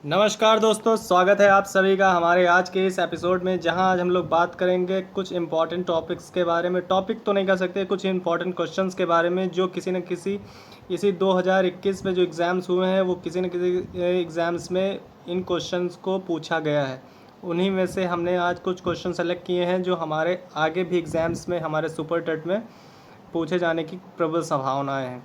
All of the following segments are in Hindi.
नमस्कार दोस्तों, स्वागत है आप सभी का हमारे आज के इस एपिसोड में, जहां आज हम लोग बात करेंगे कुछ इम्पॉर्टेंट टॉपिक्स के बारे में। टॉपिक तो नहीं कह सकते, कुछ इम्पॉर्टेंट क्वेश्चंस के बारे में जो किसी न किसी इसी 2021 में जो एग्ज़ाम्स हुए हैं वो किसी न किसी एग्ज़ाम्स में इन क्वेश्चंस को पूछा गया है। उन्हीं में से हमने आज कुछ क्वेश्चन सेलेक्ट किए हैं जो हमारे आगे भी एग्ज़ाम्स में, हमारे सुपर टेट में पूछे जाने की प्रबल संभावनाएं हैं।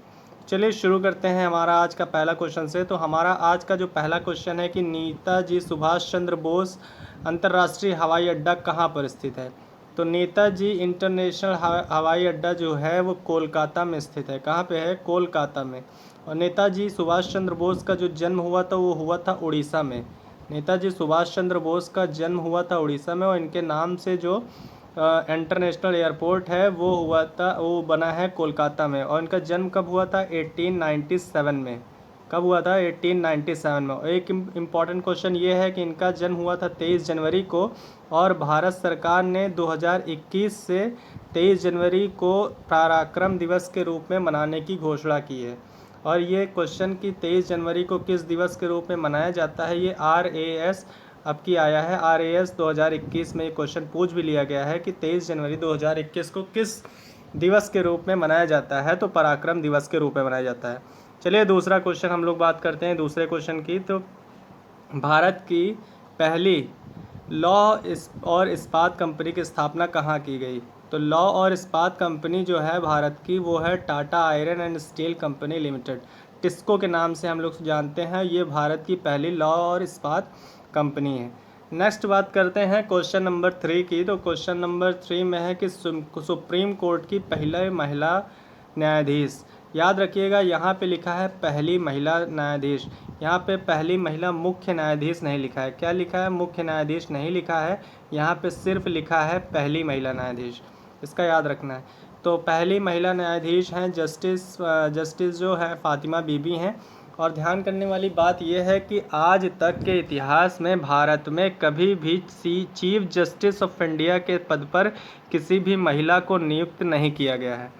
चलिए शुरू करते हैं हमारा आज का पहला क्वेश्चन से। तो हमारा आज का जो पहला क्वेश्चन है कि नेताजी सुभाष चंद्र बोस अंतर्राष्ट्रीय हवाई अड्डा कहाँ पर स्थित है। तो नेताजी इंटरनेशनल हवाई अड्डा जो है वो कोलकाता में स्थित है। कहाँ पे है? कोलकाता में। और नेताजी सुभाष चंद्र बोस का जो जन्म हुआ था वो हुआ था उड़ीसा में। नेताजी सुभाष चंद्र बोस का जन्म हुआ था उड़ीसा में, और इनके नाम से जो इंटरनेशनल एयरपोर्ट है वो बना है कोलकाता में। और इनका जन्म कब हुआ था? 1897 में। कब हुआ था? 1897 में। और एक इम्पॉर्टेंट क्वेश्चन ये है कि इनका जन्म हुआ था 23 जनवरी को, और भारत सरकार ने 2021 से 23 जनवरी को पराक्रम दिवस के रूप में मनाने की घोषणा की है। और ये क्वेश्चन कि 23 जनवरी को किस दिवस के रूप में मनाया जाता है, ये RAS अब की आया है। RAS 2021 में ये क्वेश्चन पूछ भी लिया गया है कि 23 जनवरी 2021 को किस दिवस के रूप में मनाया जाता है। तो पराक्रम दिवस के रूप में मनाया जाता है। चलिए दूसरा क्वेश्चन हम लोग बात करते हैं दूसरे क्वेश्चन की। तो भारत की पहली लौह और इस्पात कंपनी की स्थापना कहाँ की गई। तो लौह और इस्पात कंपनी जो है भारत की, वो है Tata iron and steel company limited, TISCO के नाम से हम लोग जानते हैं। ये भारत की पहली लौह और इस्पात कंपनी है। नेक्स्ट बात करते हैं क्वेश्चन नंबर 3 की। तो क्वेश्चन नंबर 3 में है कि सुप्रीम कोर्ट की पहली महिला न्यायाधीश। याद रखिएगा, यहाँ पे लिखा है पहली महिला न्यायाधीश। यहाँ पे पहली महिला मुख्य न्यायाधीश नहीं लिखा है। क्या लिखा है? मुख्य न्यायाधीश नहीं लिखा है, यहाँ पे सिर्फ लिखा है पहली महिला न्यायाधीश। इसका याद रखना है। तो पहली महिला न्यायाधीश हैं जस्टिस जो है फातिमा बीबी हैं। और ध्यान करने वाली बात यह है कि आज तक के इतिहास में भारत में कभी भी चीफ जस्टिस ऑफ इंडिया के पद पर किसी भी महिला को नियुक्त नहीं किया गया है।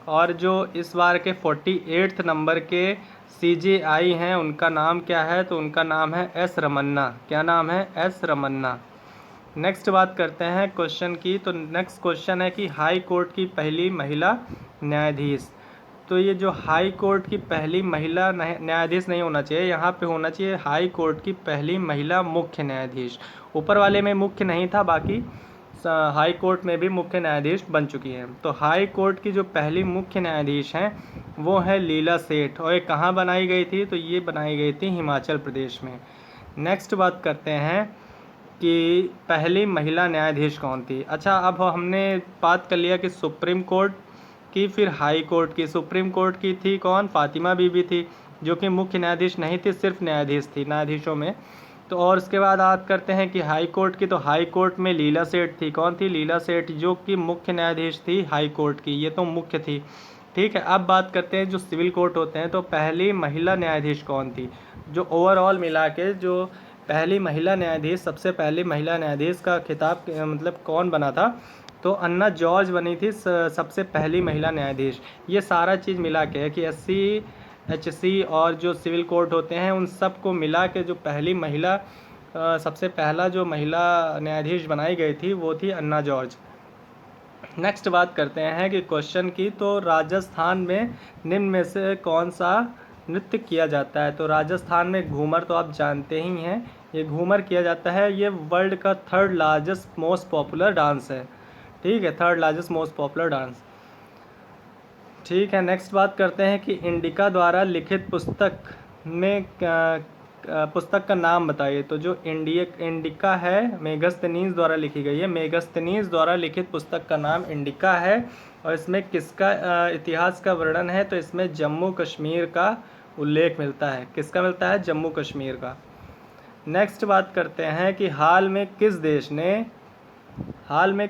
और जो इस बार के 48 नंबर के CJI हैं, उनका नाम क्या है? तो उनका नाम है S रमन्ना। क्या नाम है? S रमन्ना। नेक्स्ट बात करते हैं क्वेश्चन की। तो नेक्स्ट क्वेश्चन है कि हाई कोर्ट की पहली महिला न्यायाधीश। तो ये जो हाई कोर्ट की पहली महिला न्यायाधीश नहीं होना चाहिए, यहाँ पे होना चाहिए हाई कोर्ट की पहली महिला मुख्य न्यायाधीश। ऊपर वाले में मुख्य नहीं था, बाकी हाई कोर्ट में भी मुख्य न्यायाधीश बन चुकी हैं। तो हाई कोर्ट की जो पहली मुख्य न्यायाधीश हैं वो है लीला सेठ। और ये कहाँ बनाई गई थी? तो ये बनाई गई थी हिमाचल प्रदेश में। नेक्स्ट बात करते हैं कि पहली महिला न्यायाधीश कौन थी। अच्छा, अब हमने बात कर लिया कि सुप्रीम कोर्ट की, फिर हाई कोर्ट की। सुप्रीम कोर्ट की थी कौन? फातिमा बीबी थी, जो कि मुख्य न्यायाधीश नहीं थी, सिर्फ न्यायाधीश थी न्यायाधीशों में। तो और उसके बाद बात करते हैं कि हाई कोर्ट की। तो हाई कोर्ट में लीला सेठ थी। कौन थी? लीला सेठ, जो कि मुख्य न्यायाधीश थी हाई कोर्ट की। ये तो मुख्य थी। ठीक है, अब बात करते हैं जो सिविल कोर्ट होते हैं। तो पहली महिला न्यायाधीश कौन थी? जो ओवरऑल मिला के जो पहली महिला न्यायाधीश, सबसे पहली महिला न्यायाधीश का खिताब मतलब कौन बना था? तो अन्ना जॉर्ज बनी थी सबसे पहली महिला न्यायाधीश। ये सारा चीज़ मिला के है कि SC, HC और जो सिविल कोर्ट होते हैं उन सब को मिला के जो पहली महिला सबसे पहला जो महिला न्यायाधीश बनाई गई थी वो थी अन्ना जॉर्ज। नेक्स्ट बात करते हैं कि क्वेश्चन की। तो राजस्थान में निम्न में से कौन सा नृत्य किया जाता है। तो राजस्थान में घूमर तो आप जानते ही हैं, ये घूमर किया जाता है। ये वर्ल्ड का 3rd largest most popular dance है। ठीक है, 3rd largest most popular dance. ठीक है, नेक्स्ट बात करते हैं कि इंडिका द्वारा लिखित पुस्तक में पुस्तक का नाम बताइए। तो जो इंडिका है मेगस्थनीज द्वारा लिखी गई है। मेगस्थनीज द्वारा लिखित पुस्तक का नाम इंडिका है। और इसमें किसका इतिहास का वर्णन है? तो इसमें जम्मू कश्मीर का उल्लेख मिलता है। किसका मिलता है? जम्मू कश्मीर का। नेक्स्ट बात करते हैं कि हाल में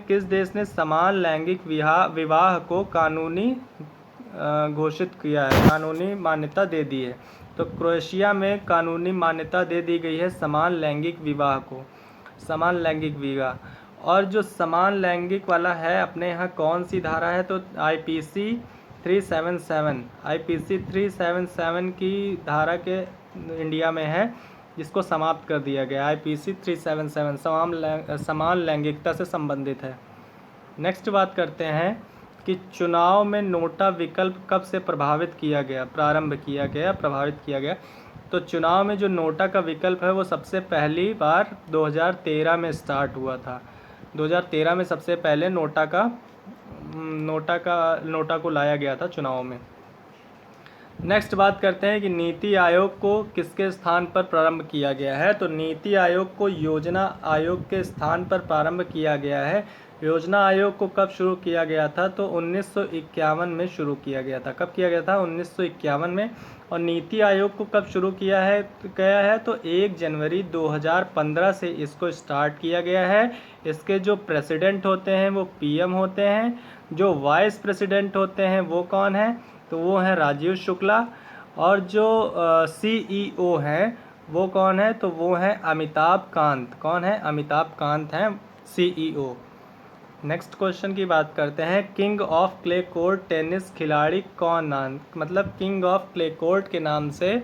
किस देश ने समान लैंगिक विवाह को कानूनी घोषित किया है, कानूनी मान्यता दे दी है। तो क्रोएशिया में कानूनी मान्यता दे दी गई है समान लैंगिक विवाह को, समान लैंगिक विवाह। और जो समान लैंगिक वाला है अपने यहाँ कौन सी धारा है? तो IPC 377 की धारा के इंडिया में है। जिसको समाप्त कर दिया गया। IPC 377 समान लैंगिकता से संबंधित है। नेक्स्ट बात करते हैं कि चुनाव में नोटा विकल्प कब से प्रभावित किया गया, प्रभावित किया गया। तो चुनाव में जो नोटा का विकल्प है वो सबसे पहली बार 2013 में स्टार्ट हुआ था। 2013 में सबसे पहले नोटा को लाया गया था चुनाव में। नेक्स्ट बात करते हैं कि नीति आयोग को किसके स्थान पर प्रारंभ किया गया है। तो नीति आयोग को योजना आयोग के स्थान पर प्रारंभ किया गया है। योजना आयोग को कब शुरू किया गया था? तो 1951 में शुरू किया गया था। कब किया गया था? 1951 में। और नीति आयोग को कब शुरू किया है तो 1 जनवरी 2015 से इसको स्टार्ट किया गया है। इसके जो प्रेसिडेंट होते हैं वो PM होते हैं। जो वाइस प्रेसिडेंट होते हैं वो कौन है? तो वो हैं राजीव शुक्ला। और जो CEO हैं वो कौन है? तो वो हैं अमिताभ कांत। कौन है? अमिताभ कांत हैं CEO। नेक्स्ट क्वेश्चन की बात करते हैं, king of clay court tennis खिलाड़ी कौन नाम, मतलब किंग ऑफ क्ले कोर्ट के नाम से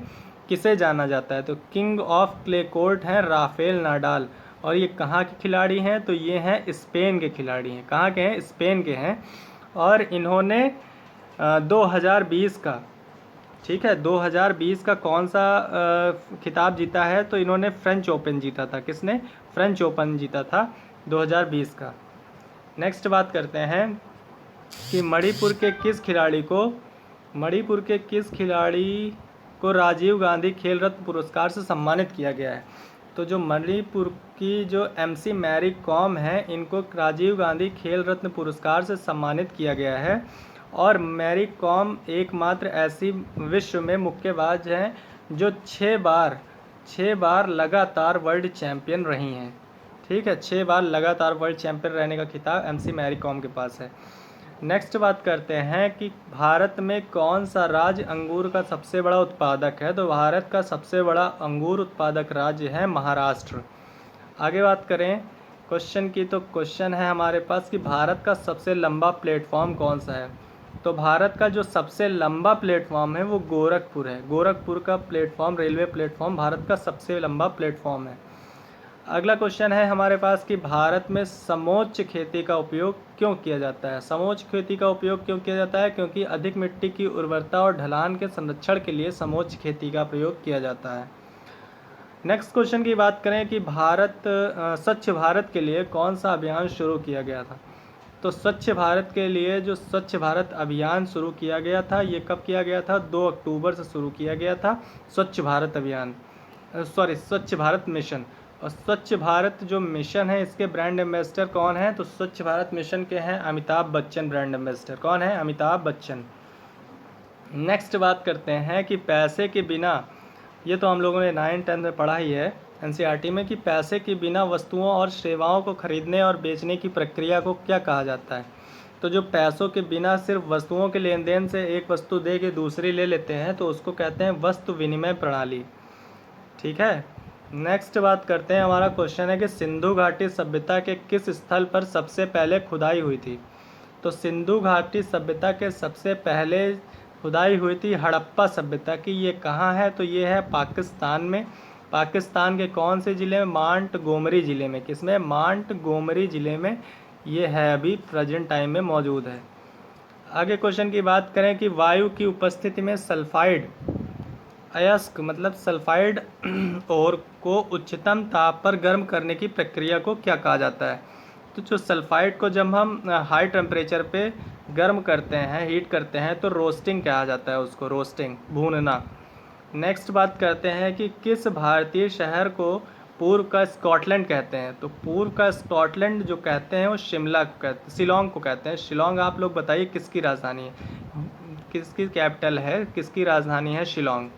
किसे जाना जाता है? तो किंग ऑफ क्ले कोर्ट हैं राफेल नाडाल। और ये कहाँ के खिलाड़ी हैं? तो ये हैं स्पेन के खिलाड़ी हैं। कहाँ के हैं? स्पेन के हैं। और इन्होंने 2020 का, ठीक है, 2020 का कौन सा खिताब जीता है? तो इन्होंने फ्रेंच ओपन जीता था। किसने? फ्रेंच ओपन जीता था 2020 का। नेक्स्ट बात करते हैं कि मणिपुर के किस खिलाड़ी को राजीव गांधी खेल रत्न पुरस्कार से सम्मानित किया गया है? तो जो मणिपुर की जो MC मैरी कॉम है, इनको राजीव गांधी खेल रत्न पुरस्कार से सम्मानित किया गया है। और मैरी कॉम एकमात्र ऐसी विश्व में मुक्केबाज हैं जो 6 बार लगातार वर्ल्ड चैम्पियन रही हैं। ठीक है, 6 बार लगातार वर्ल्ड चैंपियन रहने का खिताब MC मैरी कॉम के पास है। नेक्स्ट बात करते हैं कि भारत में कौन सा राज्य अंगूर का सबसे बड़ा उत्पादक है? तो भारत का सबसे बड़ा अंगूर उत्पादक राज्य है महाराष्ट्र। आगे बात करें क्वेश्चन की, तो क्वेश्चन है हमारे पास कि भारत का सबसे लंबा प्लेटफॉर्म कौन सा है? तो भारत का जो सबसे लंबा प्लेटफॉर्म है वो गोरखपुर है। गोरखपुर का प्लेटफॉर्म, रेलवे प्लेटफॉर्म भारत का सबसे लंबा प्लेटफॉर्म है। अगला क्वेश्चन है हमारे पास कि भारत में समोच्च खेती का उपयोग क्यों किया जाता है? समोच्च खेती का उपयोग क्यों किया जाता है? क्योंकि अधिक मिट्टी की उर्वरता और ढलान के संरक्षण के लिए समोच्च खेती का प्रयोग किया जाता है। नेक्स्ट क्वेश्चन की बात करें कि स्वच्छ भारत के लिए कौन सा अभियान शुरू किया गया था? तो स्वच्छ भारत के लिए जो स्वच्छ भारत अभियान शुरू किया गया था, ये कब किया गया था? 2 अक्टूबर से शुरू किया गया था स्वच्छ भारत अभियान, स्वच्छ भारत मिशन। और स्वच्छ भारत जो मिशन है इसके ब्रांड एम्बेसडर कौन है? तो स्वच्छ भारत मिशन के हैं अमिताभ बच्चन ब्रांड एम्बेसडर। कौन है? अमिताभ बच्चन। नेक्स्ट बात करते हैं कि पैसे के बिना, ये तो हम लोगों ने 9-10 में पढ़ा ही है NCERT में, कि पैसे के बिना वस्तुओं और सेवाओं को खरीदने और बेचने की प्रक्रिया को क्या कहा जाता है? तो जो पैसों के बिना सिर्फ वस्तुओं के लेन देन से एक वस्तु दे के दूसरी ले लेते हैं तो उसको कहते हैं वस्तु विनिमय प्रणाली। ठीक है। नेक्स्ट बात करते हैं, हमारा क्वेश्चन है कि सिंधु घाटी सभ्यता के किस स्थल पर सबसे पहले खुदाई हुई थी? तो सिंधु घाटी सभ्यता के सबसे पहले खुदाई हुई थी हड़प्पा सभ्यता की। ये कहाँ है? तो ये है पाकिस्तान में। पाकिस्तान के कौन से ज़िले में? मांटगोमरी ज़िले में। किसमें? मांटगोमरी ज़िले में ये है, अभी प्रेजेंट टाइम में मौजूद है। आगे क्वेश्चन की बात करें कि वायु की उपस्थिति में सल्फाइड अयस्क, मतलब सल्फाइड और को उच्चतम ताप पर गर्म करने की प्रक्रिया को क्या कहा जाता है? तो जो सल्फाइड को जब हम हाई टेम्परेचर पे गर्म करते हैं, हीट करते हैं, तो रोस्टिंग कहा जाता है उसको, रोस्टिंग, भूनना। नेक्स्ट बात करते हैं कि किस भारतीय शहर को पूर्व का स्कॉटलैंड कहते हैं? तो पूर्व का स्कॉटलैंड जो कहते हैं वो शिमला को कहते हैं, शिलोंग को कहते हैं। शिलोंग, आप लोग बताइए किसकी राजधानी है, किसकी कैपिटल है, किसकी राजधानी है? शिलोंग।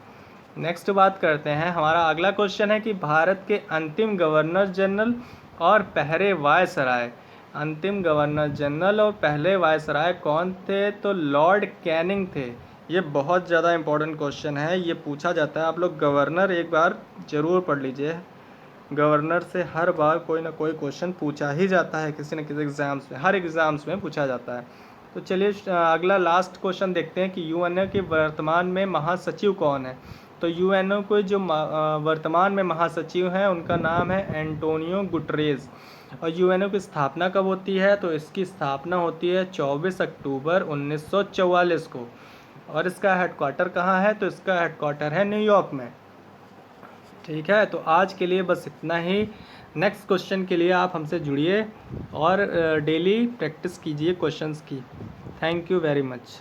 नेक्स्ट बात करते हैं, हमारा अगला क्वेश्चन है कि भारत के अंतिम गवर्नर जनरल और पहले वायसराय, अंतिम गवर्नर जनरल और पहले वायसराय कौन थे? तो लॉर्ड कैनिंग थे। ये बहुत ज़्यादा इंपॉर्टेंट क्वेश्चन है, ये पूछा जाता है। आप लोग गवर्नर एक बार ज़रूर पढ़ लीजिए। गवर्नर से हर बार कोई ना कोई क्वेश्चन पूछा ही जाता है, किसी न किसी एग्ज़ाम्स में, हर एग्ज़ाम्स में पूछा जाता है। तो चलिए अगला लास्ट क्वेश्चन देखते हैं कि UN के वर्तमान में महासचिव कौन है? तो यूएनओ को जो वर्तमान में महासचिव हैं उनका नाम है एंटोनियो गुटरेस। और यूएनओ की स्थापना कब होती है? तो इसकी स्थापना होती है 24 अक्टूबर 1944 को। और इसका हेडक्वार्टर कहाँ है? तो इसका हेडक्वार्टर है न्यूयॉर्क में। ठीक है, तो आज के लिए बस इतना ही। नेक्स्ट क्वेश्चन के लिए आप हमसे जुड़िए और डेली प्रैक्टिस कीजिए क्वेश्चंस की। Thank you very much.